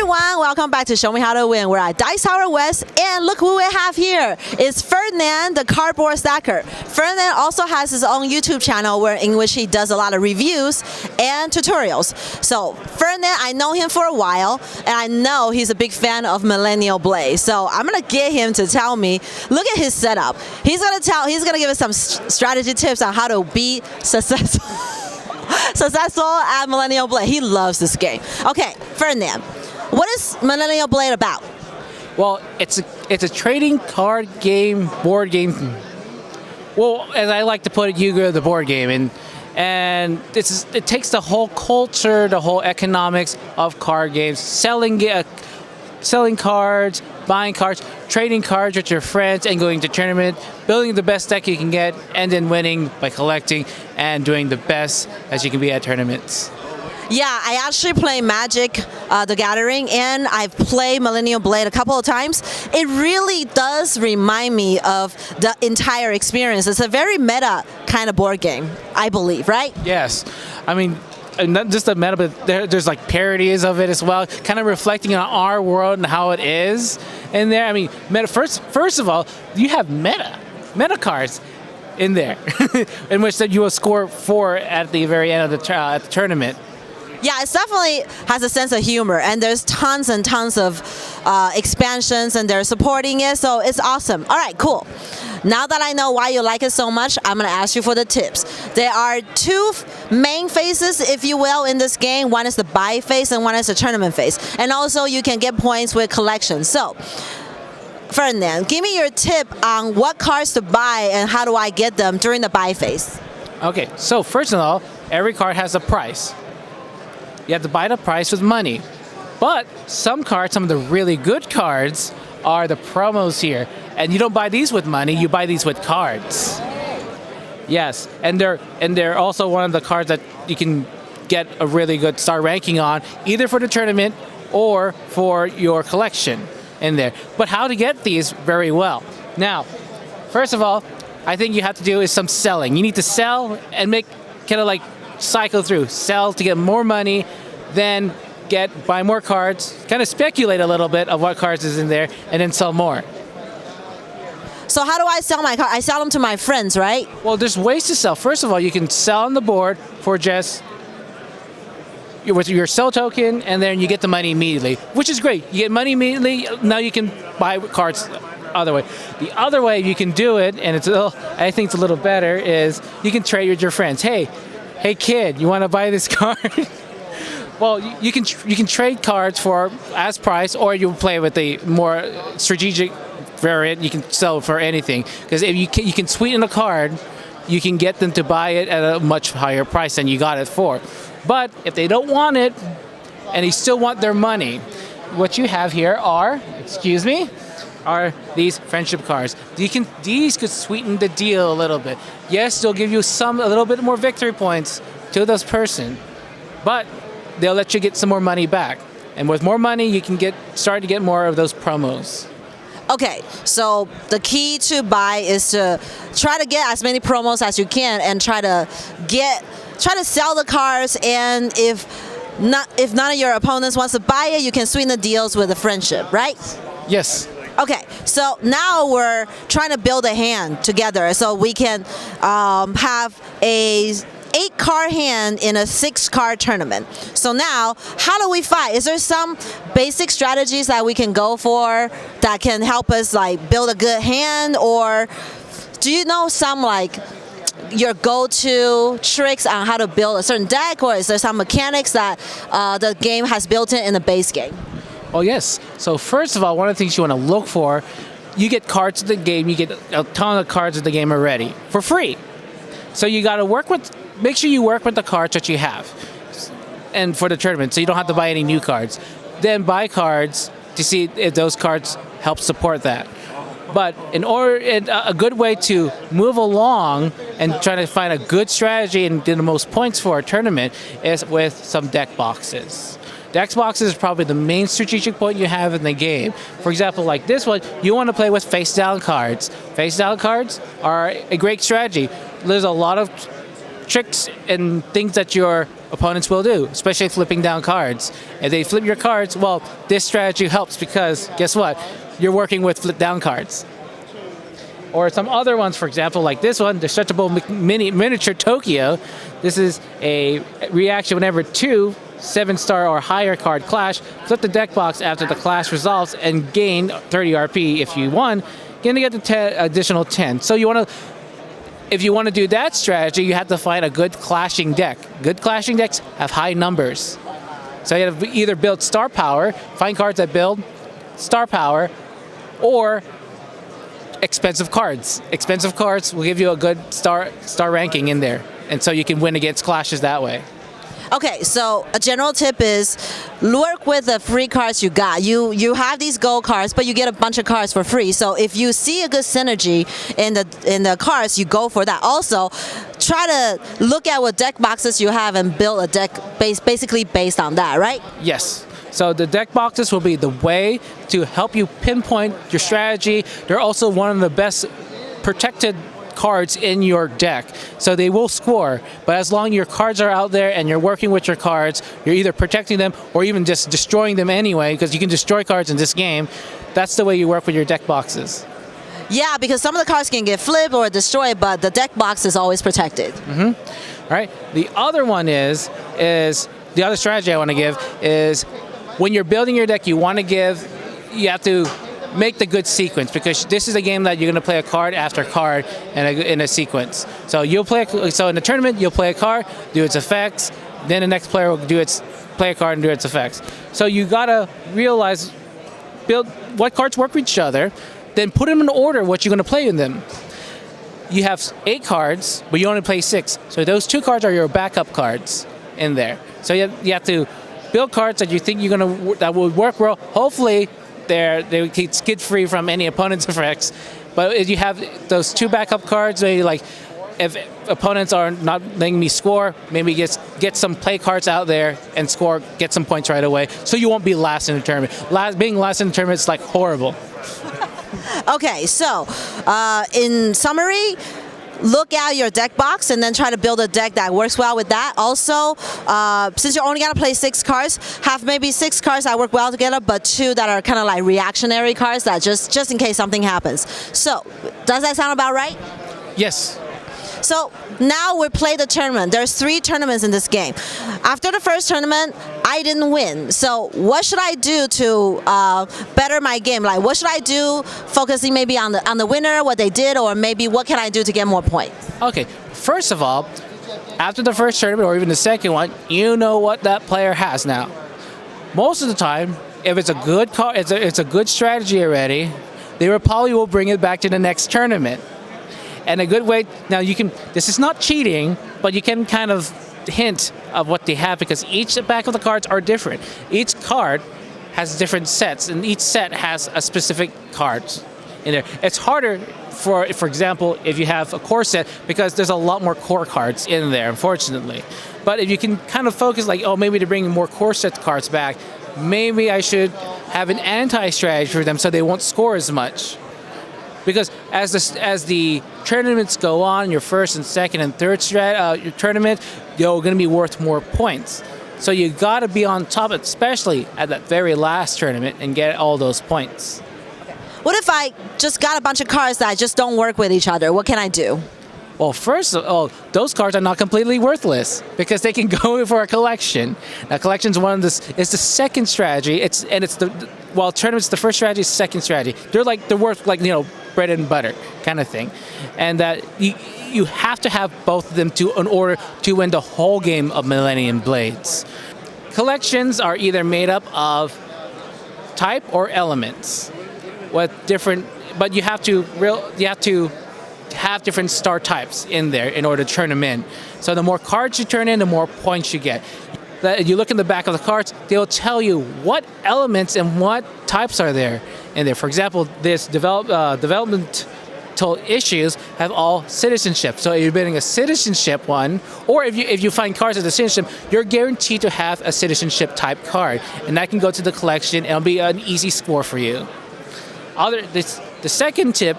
everyone, welcome back to Show Me How to Win. We're at Dice Tower West, and look who we have here. It's Ferdinand, the cardboard stacker. Ferdinand also has his own YouTube channel in which he does a lot of reviews and tutorials. So Ferdinand, I know him for a while, and I know he's a big fan of Millennium Blades. So I'm gonna get him to tell me, look at his setup. He's gonna give us some strategy tips on how to be successful. Successful at Millennium Blade. He loves this game. Okay, Ferdinand, what is Millennium Blade about? Well, it's a trading card game, board game. Well, as I like to put it, Yu-Gi-Oh! The board game, and it takes the whole culture, the whole economics of card games, selling cards, buying cards, trading cards with your friends, and going to tournament, building the best deck you can get, and then winning by collecting and doing the best as you can be at tournaments. Yeah, I actually play Magic the Gathering, and I've played Millennium Blade a couple of times. It really does remind me of the entire experience. It's a very meta kind of board game, I believe, right? Yes. I mean, not just the meta, but there's like parodies of it as well, kind of reflecting on our world and how it is in there. I mean, meta, first of all, you have meta cards in there, in which that you will score 4 at the very end of the tournament. Yeah, it definitely has a sense of humor, and there's tons and tons of expansions, and they're supporting it, so it's awesome. All right, cool. Now that I know why you like it so much, I'm going to ask you for the tips. There are 2 main phases, if you will, in this game. One is the buy phase, and one is the tournament phase. And also, you can get points with collections. So, Ferdinand, give me your tip on what cards to buy and how do I get them during the buy phase. Okay, so first of all, every card has a price. You have to buy the price with money. But some of the really good cards are the promos here. And you don't buy these with money, you buy these with cards. Yes, and they're also one of the cards that you can get a really good star ranking on, either for the tournament or for your collection in there. But how to get these very well. Now, first of all, I think you have to do is some selling. You need to sell and make kind of like cycle through, sell to get more money, then buy more cards, kind of speculate a little bit of what cards is in there, and then sell more. So how do I sell my cards? I sell them to my friends, right? Well, there's ways to sell. First of all, you can sell on the board for just with your sell token, and then you get the money immediately, which is great. You get money immediately. Now you can buy cards other way. The other way you can do it, and I think it's a little better, is you can trade with your friends. Hey kid, you want to buy this card? Well, you can trade cards for as price, or you play with the more strategic variant. You can sell for anything, because if you can sweeten a card, you can get them to buy it at a much higher price than you got it for. But if they don't want it and they still want their money, what you have here are these friendship cards. These could sweeten the deal a little bit. Yes, they'll give you a little bit more victory points to this person, but they'll let you get some more money back. And with more money, you can start to get more of those promos. Okay, so the key to buy is to try to get as many promos as you can, and try to sell the cards. And if none of your opponents wants to buy it, you can sweeten the deals with a friendship, right? Yes. Okay, so now we're trying to build a hand together, so we can have a 8-card hand in a 6-card tournament. So now, how do we fight? Is there some basic strategies that we can go for that can help us like build a good hand, or do you know some like your go-to tricks on how to build a certain deck, or is there some mechanics that the game has built in the base game? Oh yes. So first of all, one of the things you want to look for, you get cards in the game. You get a ton of cards in the game already for free. So you got to make sure you work with the cards that you have, and for the tournament, so you don't have to buy any new cards. Then buy cards to see if those cards help support that. But a good way to move along and try to find a good strategy and get the most points for a tournament is with some deck boxes. Deck boxes is probably the main strategic point you have in the game. For example, like this one, you want to play with face-down cards. Face-down cards are a great strategy. There's a lot of tricks and things that your opponents will do, especially flipping down cards. If they flip your cards, well, this strategy helps because guess what? You're working with flip down cards. Or some other ones, for example, like this one, the stretchable miniature Tokyo. This is a reaction whenever 2 7-star or higher card clash. Flip the deck box after the clash resolves and gain 30 RP if you won. You're gonna get the additional 10. So if you want to do that strategy, you have to find a good clashing deck. Good clashing decks have high numbers. So you have to either build star power, find cards that build star power, or expensive cards. Expensive cards will give you a good star ranking in there, and so you can win against clashes that way. Okay, so a general tip is work with the free cards you got. You have these gold cards, but you get a bunch of cards for free. So if you see a good synergy in the cards, you go for that. Also, try to look at what deck boxes you have and build a deck basically based on that, right? Yes. So the deck boxes will be the way to help you pinpoint your strategy. They're also one of the best protected cards in your deck, so they will score, but as long as your cards are out there and you're working with your cards, you're either protecting them or even just destroying them anyway, because you can destroy cards in this game. That's the way you work with your deck boxes. Yeah, because some of the cards can get flipped or destroyed, but the deck box is always protected. All right. The other one is the other strategy I want to give is when you're building your deck, you have to make the good sequence, because this is a game that you're going to play a card after card in a sequence. So in the tournament, you'll play a card, do its effects, then the next player will play a card and do its effects. So you got to build what cards work with each other, then put them in order what you're going to play in them. You have 8 cards, but you only play 6. So those 2 cards are your backup cards in there. So you have to build cards that you think that will work well. Hopefully, they keep skid-free from any opponent's effects. But if you have those 2 backup cards, maybe like if opponents are not letting me score, maybe get some play cards out there and score, get some points right away, so you won't be last in the tournament. Being last in the tournament is like horrible. Okay, so in summary, look at your deck box and then try to build a deck that works well with that. Also, since you're only going to play 6 cards, have maybe 6 cards that work well together, but 2 that are kind of like reactionary cards that just in case something happens. So, does that sound about right? Yes. So now we play the tournament. There's 3 tournaments in this game. After the first tournament, I didn't win. So what should I do to better my game? Like, what should I do, focusing maybe on the winner, what they did, or maybe what can I do to get more points? Okay, first of all, after the first tournament or even the second one, you know what that player has now. Most of the time, if it's a good card, it's a good strategy already, they probably will bring it back to the next tournament. And a good way, now this is not cheating, but you can kind of hint of what they have, because each back of the cards are different. Each card has different sets, and each set has a specific cards in there. It's harder, for example, if you have a core set, because there's a lot more core cards in there, unfortunately. But if you can kind of focus, like, oh, maybe to bring more core set cards back, maybe I should have an anti-strategy for them so they won't score as much. Because as the tournaments go on, your first and second and third your tournament, you're going to be worth more points. So you got to be on top, especially at that very last tournament, and get all those points. What if I just got a bunch of cards that just don't work with each other? What can I do? Well, first of all, those cards are not completely worthless, because they can go for a collection. Now, collection's it's the second strategy. Tournament's the first strategy, second strategy. They're worth bread and butter kind of thing, and that you have to have both of them in order to win the whole game of Millennium Blades. Collections are either made up of type or elements, with different, but you have to have different star types in there in order to turn them in. So the more cards you turn in, the more points you get. You look in the back of the cards, they'll tell you what elements and what types are there in there. For example, this developmental issues have all citizenship. So if you're building a citizenship one, or if you find cards as a citizenship, you're guaranteed to have a citizenship type card, and that can go to the collection, and it'll be an easy score for you. The second tip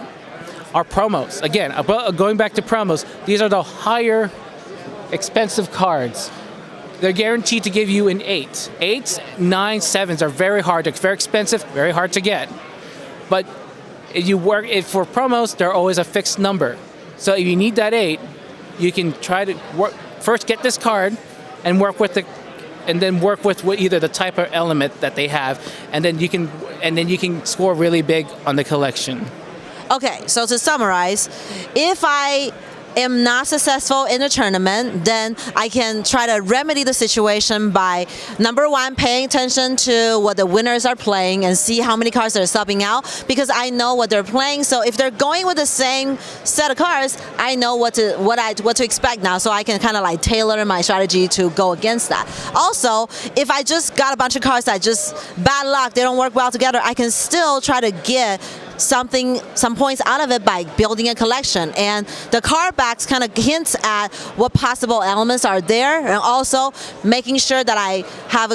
are promos. Again, going back to promos, these are the higher expensive cards. they're guaranteed to give you an 8. 8s, 9s, 7s are very hard. They're very expensive, very hard to get. But if for promos, they're always a fixed number. So if you need that 8, you can try to first get this card and work with either the type or element that they have, and then you can score really big on the collection. Okay, so to summarize, if I am not successful in the tournament, then I can try to remedy the situation by, number one, paying attention to what the winners are playing and see how many cards they're subbing out, because I know what they're playing. So if they're going with the same set of cards, I know what to expect now, so I can kind of like tailor my strategy to go against that. Also, if I just got a bunch of cards that just bad luck, they don't work well together, I can still try to get some points out of it by building a collection. And the card backs kind of hints at what possible elements are there, and also making sure that I have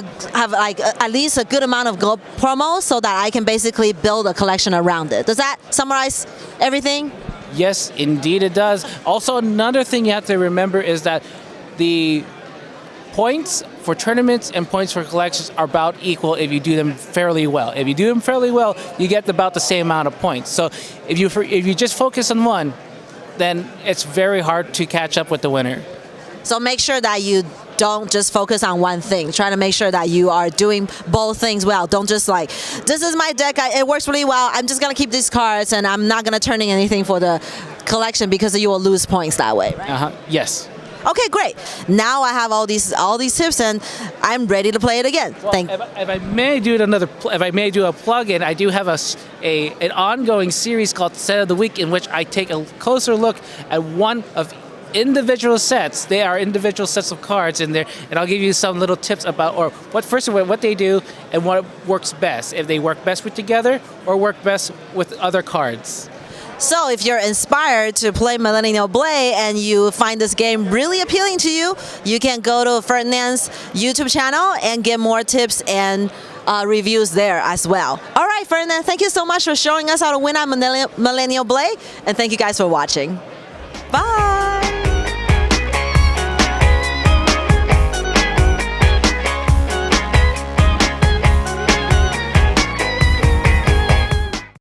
at least a good amount of gold promos so that I can basically build a collection around it. Does that summarize everything? Yes, indeed it does. Also, another thing you have to remember is that the points for tournaments and points for collections are about equal if you do them fairly well. If you do them fairly well, you get about the same amount of points. So if you just focus on one, then it's very hard to catch up with the winner. So make sure that you don't just focus on one thing. Try to make sure that you are doing both things well. Don't just like, this is my deck, it works really well, I'm just going to keep these cards and I'm not going to turn in anything for the collection, because you will lose points that way, right? Yes. Okay, great. Now I have all these tips and I'm ready to play it again. Well, if I may do a plug-in, I do have an ongoing series called Set of the Week, in which I take a closer look at one of individual sets. They are individual sets of cards in there, and I'll give you some little tips about what they do and what works best. If they work best together or work best with other cards. So if you're inspired to play Millennium Blade and you find this game really appealing to you, you can go to Ferdinand's YouTube channel and get more tips and reviews there as well. All right, Ferdinand, thank you so much for showing us how to win on Millennium Blade, and thank you guys for watching. Bye!